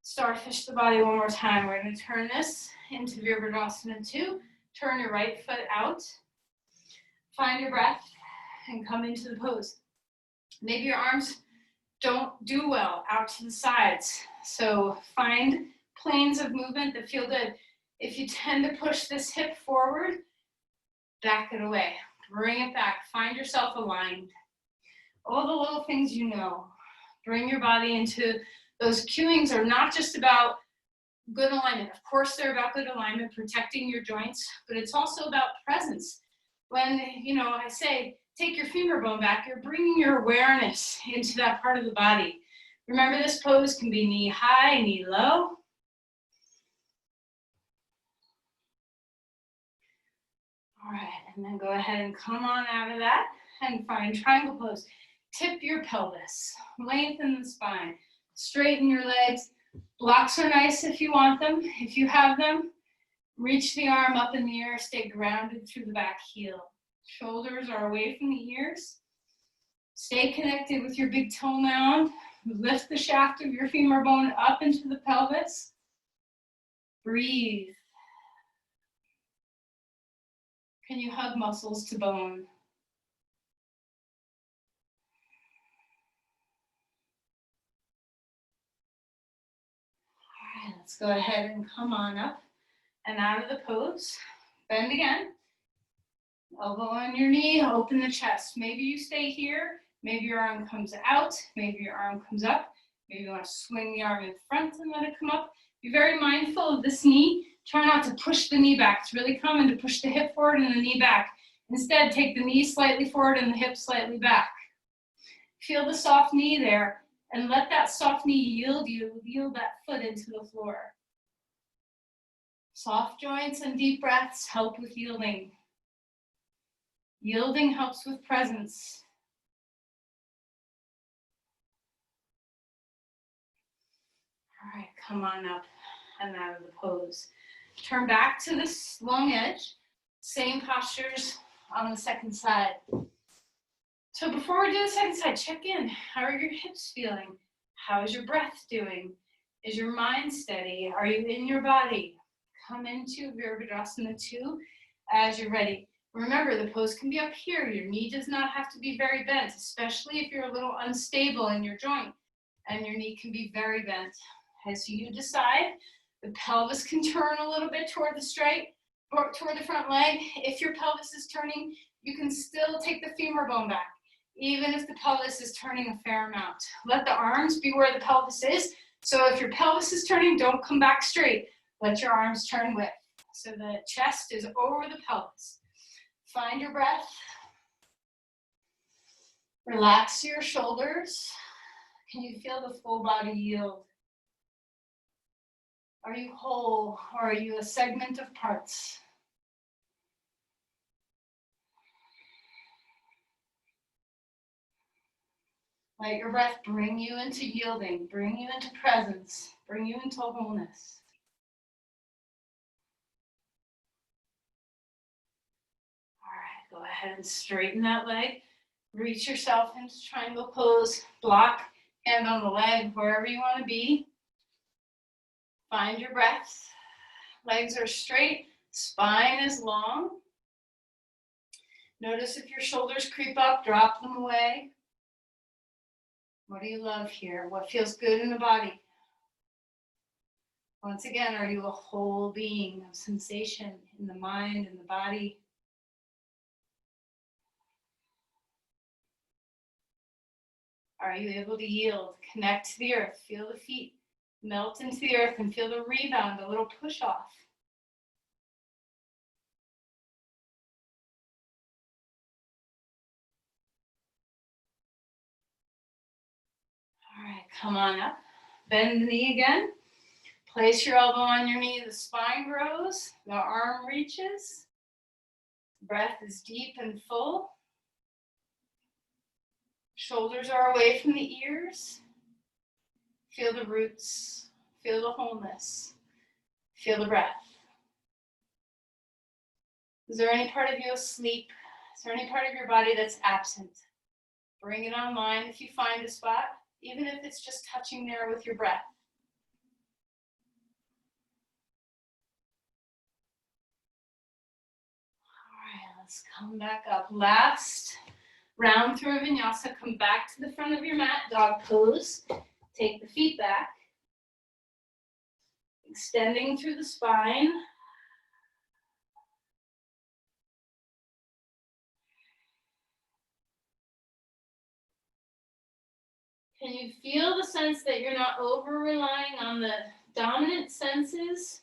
Starfish the body one more time. We're going to turn this into Virabhadrasana 2. Turn your right foot out. Find your breath and come into the pose. Maybe your arms don't do well out to the sides. So find planes of movement that feel good. If you tend to push this hip forward, back it away. Bring it back. Find yourself aligned. All the little things you know. Bring your body into those cueings are not just about good alignment. Of course, they're about good alignment, protecting your joints, but it's also about presence. When, I say, take your femur bone back, you're bringing your awareness into that part of the body. Remember, this pose can be knee high, knee low. All right, and then go ahead and come on out of that and find triangle pose. Tip your pelvis, lengthen the spine, straighten your legs. Blocks are nice if you want them. If you have them, reach the arm up in the air, stay grounded through the back heel. Shoulders are away from the ears. Stay connected with your big toe mound. Lift the shaft of your femur bone up into the pelvis. Breathe. Can you hug muscles to bone? All right, let's go ahead and come on up and out of the pose. Bend again. Elbow on your knee, open the chest. Maybe you stay here. Maybe your arm comes out. Maybe your arm comes up. Maybe you want to swing the arm in front and let it come up. Be very mindful of this knee. Try not to push the knee back. It's really common to push the hip forward and the knee back. Instead, take the knee slightly forward and the hip slightly back. Feel the soft knee there and let that soft knee yield that foot into the floor. Soft joints and deep breaths help with yielding. Yielding helps with presence. All right, come on up and out of the pose. Turn back to this long edge. Same postures on the second side. So before we do the second side, check in. How are your hips feeling? How is your breath doing? Is your mind steady? Are you in your body? Come into Virabhadrasana 2 as you're ready. Remember, the pose can be up here. Your knee does not have to be very bent, especially if you're a little unstable in your joint, and your knee can be very bent. As you decide, the pelvis can turn a little bit toward the straight, or toward the front leg. If your pelvis is turning, you can still take the femur bone back, even if the pelvis is turning a fair amount. Let the arms be where the pelvis is. So if your pelvis is turning, don't come back straight. Let your arms turn with. So the chest is over the pelvis. Find your breath. Relax your shoulders. Can you feel the full body yield? Are you whole or are you a segment of parts? Let your breath bring you into yielding, bring you into presence, bring you into wholeness. All right, go ahead and straighten that leg. Reach yourself into triangle pose. Block, hand on the leg, wherever you want to be. Find your breath. Legs are straight, spine is long. Notice if your shoulders creep up, drop them away. What do you love here? What feels good in the body? Once again, are you a whole being of sensation in the mind and the body? Are you able to yield, connect to the earth, feel the feet melt into the earth and feel the rebound, a little push off? All right, come on up. Bend the knee again. Place your elbow on your knee. The spine grows. The arm reaches. Breath is deep and full. Shoulders are away from the ears. Feel the roots. Feel the wholeness. Feel the breath. Is there any part of you asleep? Is there any part of your body that's absent? Bring it online if you find a spot, even if it's just touching there with your breath. All right, let's come back up. Last round through vinyasa. Come back to the front of your mat, dog pose. Take the feet back. Extending through the spine. Can you feel the sense that you're not over-relying on the dominant senses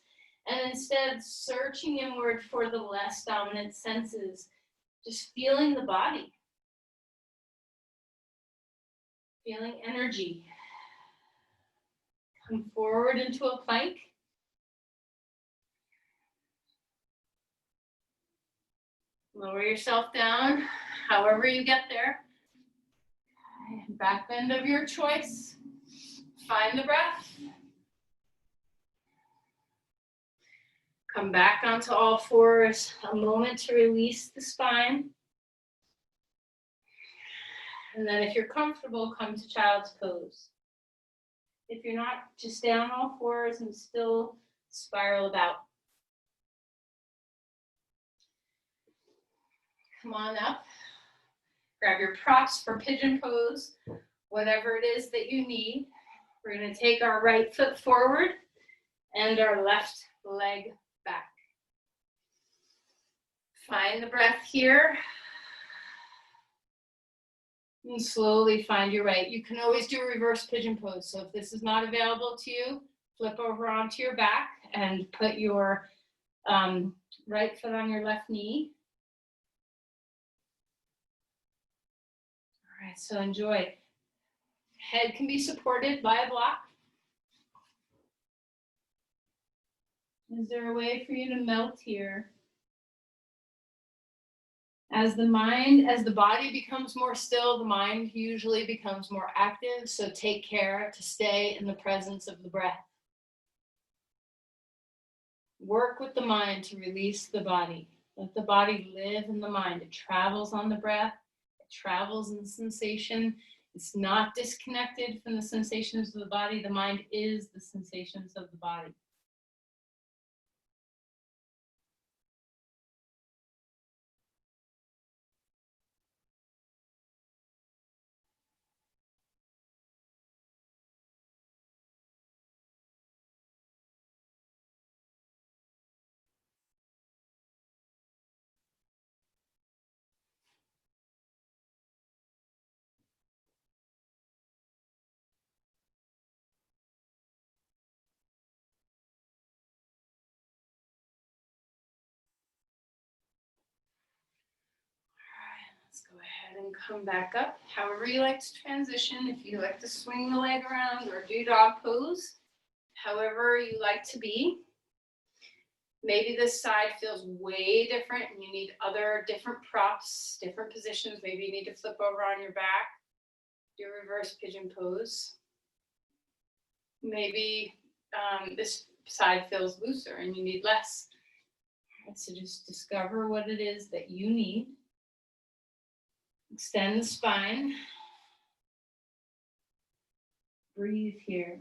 and instead searching inward for the less dominant senses? Just feeling the body. Feeling energy. Come forward into a plank. Lower yourself down, however you get there. Back bend of your choice. Find the breath. Come back onto all fours. A moment to release the spine. And then if you're comfortable, come to child's pose. If you're not, just stay on all fours and still spiral about. Come on up. Grab your props for pigeon pose, whatever it is that you need. We're going to take our right foot forward and our left leg back. Find the breath here. And slowly find your right. You can always do a reverse pigeon pose. So if this is not available to you, flip over onto your back and put your right foot on your left knee. All right, so enjoy. Head can be supported by a block. Is there a way for you to melt here? As the body becomes more still, the mind usually becomes more active. So take care to stay in the presence of the breath. Work with the mind to release the body. Let the body live in the mind. It travels on the breath. It travels in sensation. It's not disconnected from the sensations of the body. The mind is the sensations of the body. Let's go ahead and come back up. However you like to transition, if you like to swing the leg around or do dog pose, however you like to be. Maybe this side feels way different and you need other different props, different positions. Maybe you need to flip over on your back, do reverse pigeon pose. Maybe this side feels looser and you need less. So just discover what it is that you need. Extend the spine. Breathe here.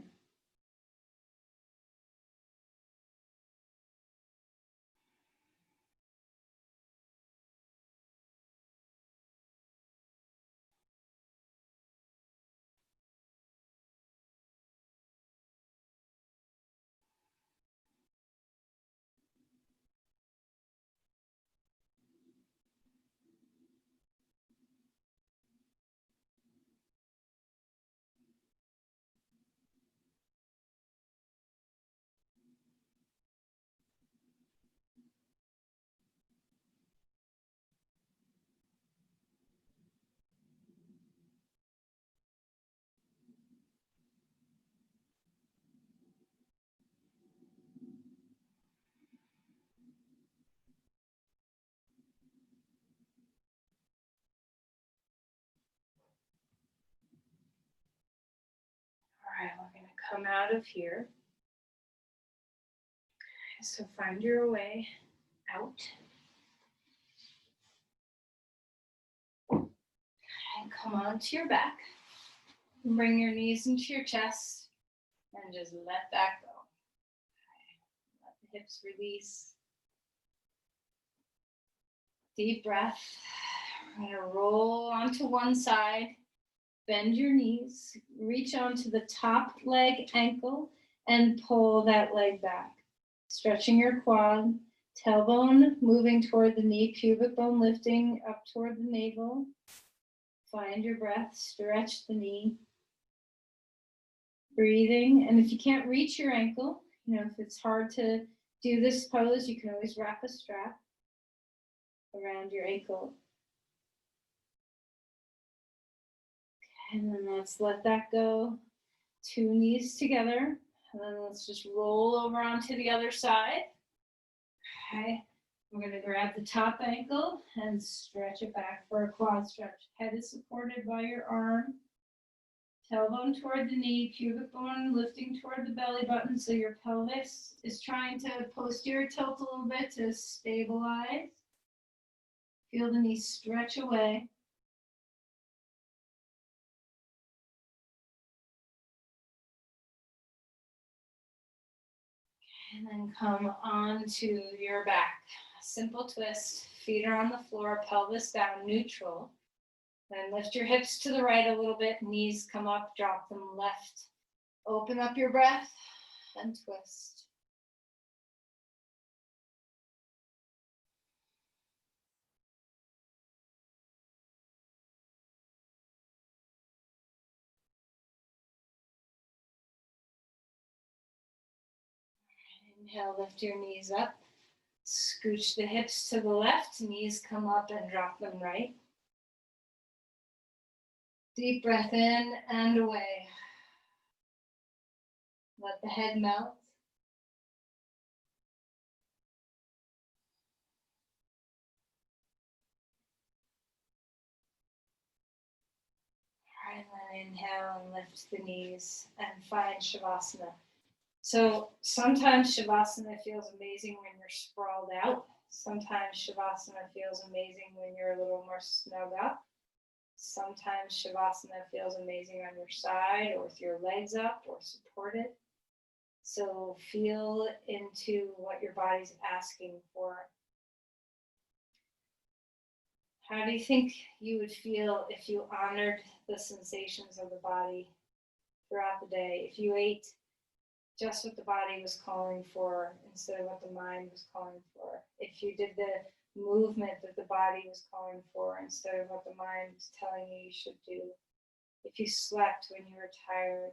come out of here. So find your way out. And come onto your back. Bring your knees into your chest and just let that go. Let the hips release. Deep breath. We're going to roll onto one side. Bend your knees. Reach onto the top leg ankle and pull that leg back. Stretching your quad. Tailbone moving toward the knee. Pubic bone lifting up toward the navel. Find your breath. Stretch the knee. Breathing. And if you can't reach your ankle, if it's hard to do this pose, you can always wrap a strap around your ankle. And then let's let that go. Two knees together. And then let's just roll over onto the other side. Okay. We're going to grab the top ankle and stretch it back for a quad stretch. Head is supported by your arm. Tailbone toward the knee, pubic bone lifting toward the belly button, so your pelvis is trying to posterior tilt a little bit to stabilize. Feel the knee stretch away. And then come onto your back. Simple twist. Feet are on the floor, pelvis down, neutral. Then lift your hips to the right a little bit. Knees come up, drop them left. Open up your breath and twist. Inhale, lift your knees up. Scooch the hips to the left. Knees come up and drop them right. Deep breath in and away. Let the head melt. All right, then inhale and lift the knees and find Shavasana. So sometimes Shavasana feels amazing when you're sprawled out. Sometimes Shavasana feels amazing when you're a little more snug up. Sometimes Shavasana feels amazing on your side or with your legs up or supported. So feel into what your body's asking for. How do you think you would feel if you honored the sensations of the body throughout the day? If you ate just what the body was calling for instead of what the mind was calling for? If you did the movement that the body was calling for instead of what the mind was telling you should do? If you slept when you were tired?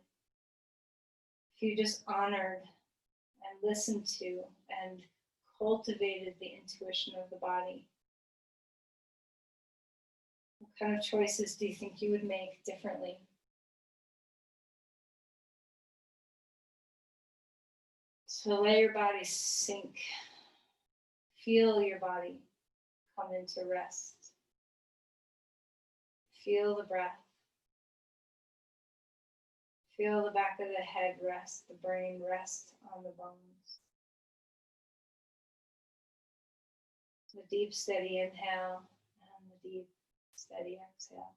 If you just honored and listened to and cultivated the intuition of the body? What kind of choices do you think you would make differently? So let your body sink. Feel your body come into rest. Feel the breath. Feel the back of the head rest, the brain rest on the bones. The deep, steady inhale and the deep, steady exhale.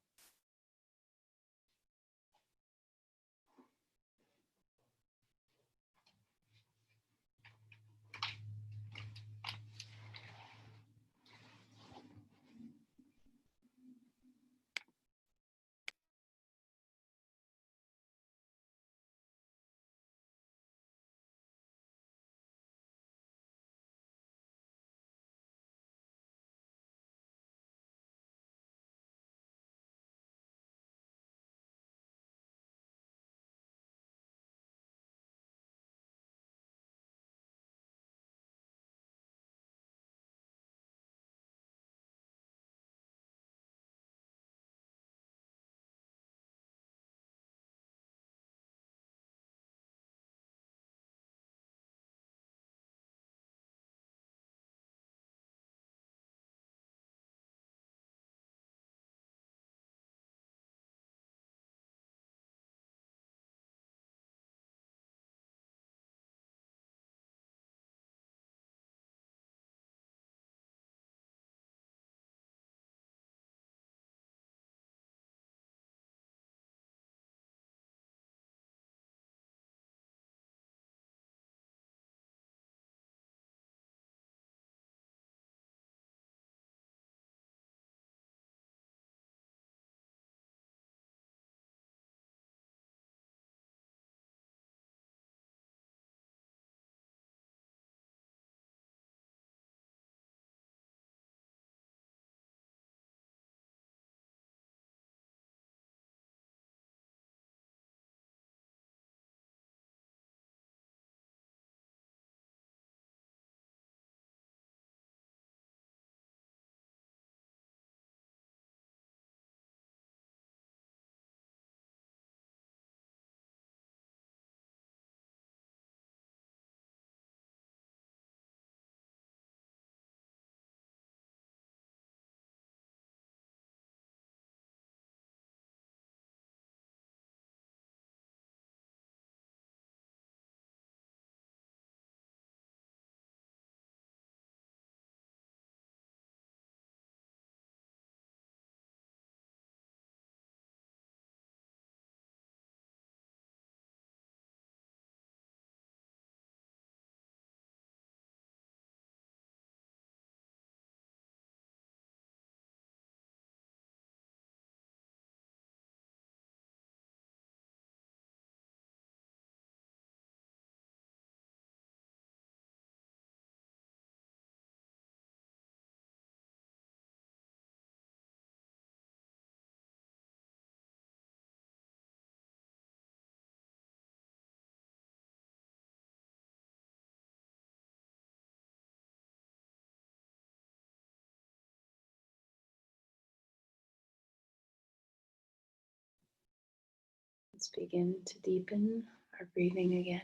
Let's begin to deepen our breathing again.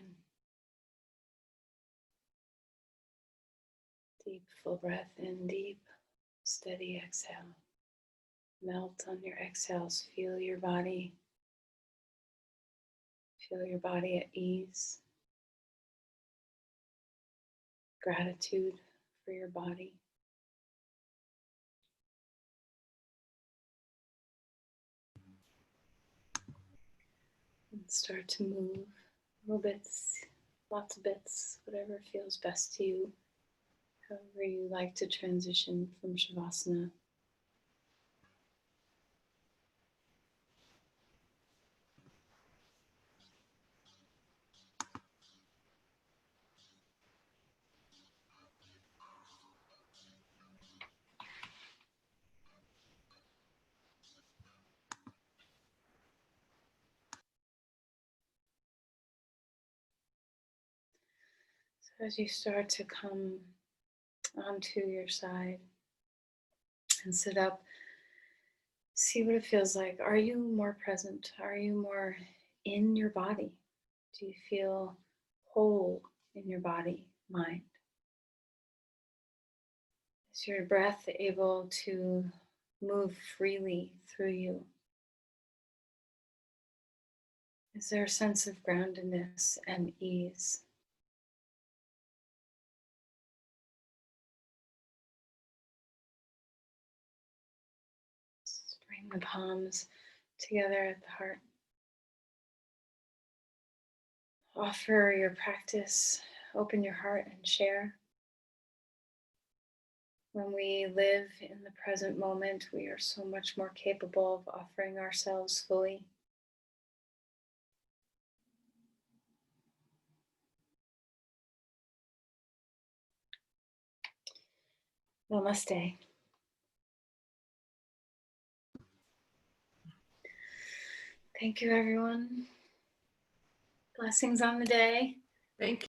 Deep, full breath in, deep, steady exhale. Melt on your exhales. Feel your body. Feel your body at ease. Gratitude for your body. And start to move little bits, lots of bits, whatever feels best to you, however you like to transition from Shavasana. So as you start to come onto your side and sit up, see what it feels like. Are you more present? Are you more in your body? Do you feel whole in your body, mind? Is your breath able to move freely through you? Is there a sense of groundedness and ease? Just bring the palms together at the heart. Offer your practice, open your heart and share. When we live in the present moment, we are so much more capable of offering ourselves fully. Namaste. Thank you, everyone. Blessings on the day. Thank you.